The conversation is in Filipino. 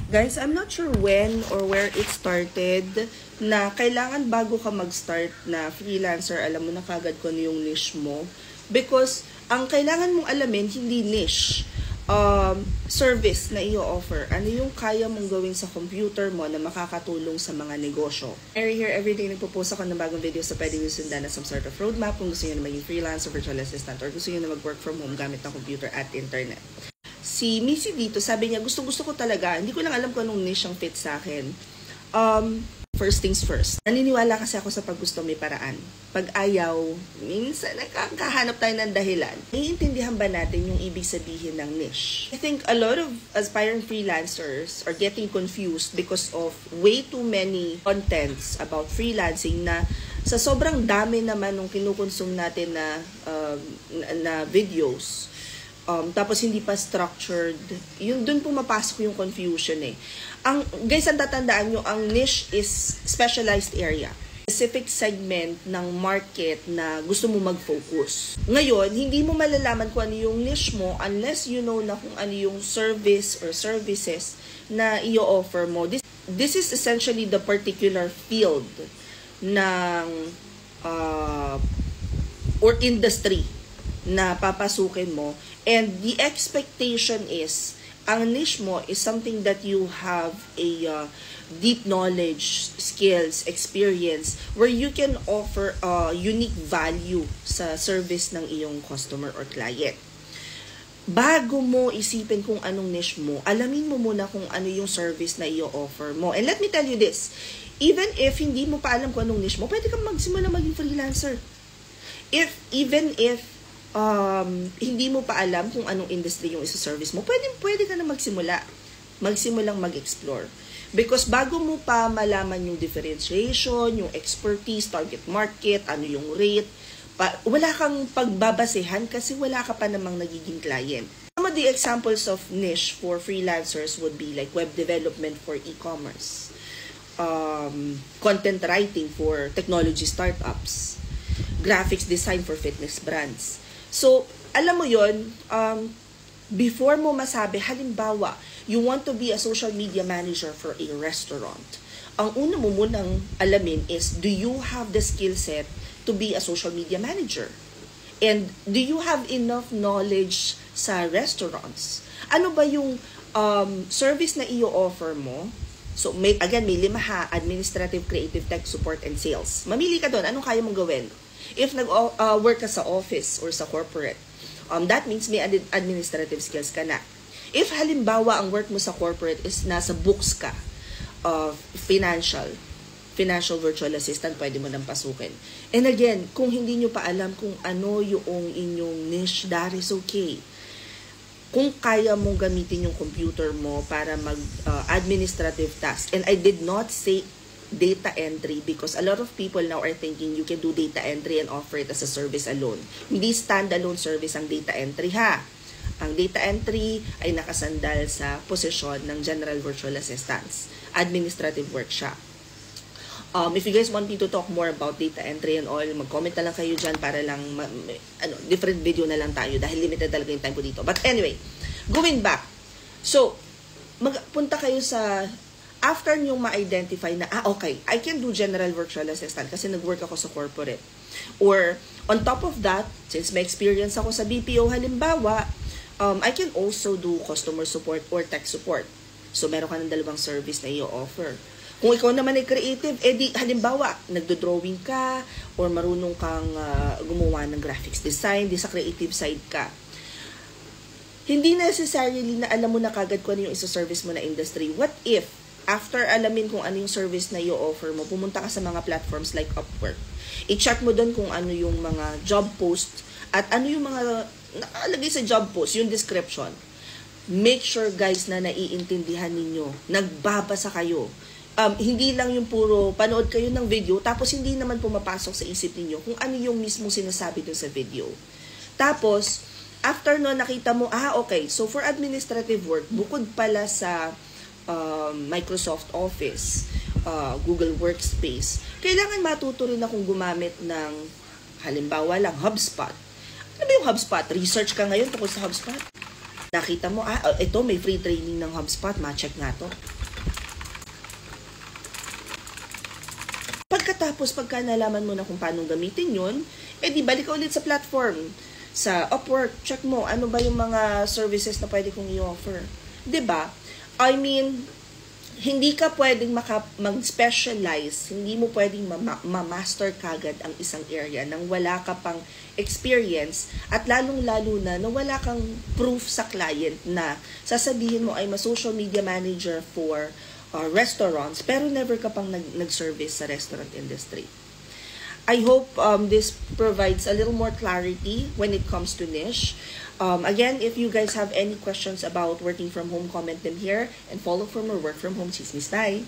Guys, I'm not sure when or where it started na kailangan bago ka mag-start na freelancer, alam mo na kagad kung ano yung niche mo. Because ang kailangan mong alamin, hindi niche, service na i-offer. Ano yung kaya mong gawin sa computer mo na makakatulong sa mga negosyo. Mary here, everyday nagpo-post ako ng bagong videos sa pwedeng nyo sundan na some sort of roadmap kung gusto nyo na maging freelancer, virtual assistant, or gusto nyo na mag-work from home gamit ng computer at internet. Si Missy dito, sabi niya, gusto ko talaga, hindi ko lang alam kung anong niche ang fit sa akin. First things first. Naniniwala kasi ako sa paggusto may paraan. Pag ayaw, minsan nakakahanap tayo ng dahilan. Naiintindihan ba natin yung ibig sabihin ng niche? I think a lot of aspiring freelancers are getting confused because of way too many contents about freelancing na sa sobrang dami naman nung kinukonsume natin na videos. Tapos hindi pa structured, yun dun pumapasok yung confusion eh. Guys, ang tatandaan nyo, ang niche is specialized area. Specific segment ng market na gusto mo mag-focus. Ngayon, hindi mo malalaman kung ano yung niche mo unless you know na kung ano yung service or services na i-offer mo. This is essentially the particular field ng or industry na papasukin mo. And the expectation is, ang niche mo is something that you have a deep knowledge, skills, experience, where you can offer unique value sa service ng iyong customer or client. Bago mo isipin kung anong niche mo, alamin mo muna kung ano yung service na i-offer mo. And let me tell you this, even if hindi mo pa alam kung anong niche mo, pwede kang magsimula maging freelancer. Even if hindi mo pa alam kung anong industry yung isa-service mo, pwede ka na magsimulang mag-explore. Because bago mo pa malaman yung differentiation, yung expertise, target market, ano yung rate, wala kang pagbabasehan kasi wala ka pa namang nagiging client. Some of the examples of niche for freelancers would be like web development for e-commerce, content writing for technology startups, graphics design for fitness brands. So, alam mo yon, before mo masabi, halimbawa, you want to be a social media manager for a restaurant. Ang una mo munang alamin is, do you have the skill set to be a social media manager? And do you have enough knowledge sa restaurants? Ano ba yung service na i-offer mo? So, may 5 ha, administrative, creative, tech, support, and sales. Mamili ka doon, anong kaya mong gawin? If nag-work ka sa office or sa corporate, that means may administrative skills ka na. If halimbawa ang work mo sa corporate is nasa books ka, financial virtual assistant, pwede mo nang pasukin. And again, kung hindi nyo pa alam kung ano yung inyong niche, that is okay. Kung kaya mong gamitin yung computer mo para mag-administrative task, and I did not say data entry because a lot of people now are thinking you can do data entry and offer it as a service alone. Hindi standalone service ang data entry ha. Ang data entry ay nakasandal sa posisyon ng General Virtual Assistants. Administrative work siya. If you guys want me to talk more about data entry and all, mag-comment na lang kayo dyan para lang, different video na lang tayo dahil limited talaga yung time ko dito. But anyway, going back. So, magpunta kayo sa after nyo ma-identify na, okay, I can do general virtual assistant kasi nag-work ako sa corporate. Or, on top of that, since may experience ako sa BPO halimbawa, I can also do customer support or tech support. So, meron ka ng 2 service na i-offer. Kung ikaw naman ay creative, halimbawa, nagdo-drawing ka or marunong kang gumawa ng graphics design, di sa creative side ka. Hindi necessarily na alam mo na kagad kung ano yung isa-service mo na industry. What if, after alamin kung ano yung service na i-offer mo, pumunta ka sa mga platforms like Upwork. I-check mo doon kung ano yung mga job post at ano yung mga nakalagay sa job post, yung description. Make sure guys na naiintindihan ninyo, nagbabasa kayo. Hindi lang yung puro panood kayo ng video tapos hindi naman pumapasok sa isip ninyo kung ano yung mismong sinasabi doon sa video. Tapos, after no nakita mo, okay, so for administrative work, bukod pala sa Microsoft Office, Google Workspace, kailangan matuto rin akong gumamit ng, halimbawa lang, HubSpot. Ano ba yung HubSpot? Research ka ngayon tungkol sa HubSpot? Nakita mo, ito may free training ng HubSpot, ma-check nga to. Pagkatapos, pagka nalaman mo na kung paano gamitin yun, di balik ka ulit sa platform. Sa Upwork, check mo, ano ba yung mga services na pwede kong i-offer. 'Di ba? I mean, hindi ka pwedeng mag-specialize, hindi mo pwedeng ma-master kagad ang isang area nang wala ka pang experience at lalong-lalo na wala kang proof sa client na sasabihin mo ay social media manager for restaurants pero never ka pang nag-service sa restaurant industry. I hope this provides a little more clarity when it comes to niche. Again, if you guys have any questions about working from home, comment them here and follow for more work from home chismis. Bye!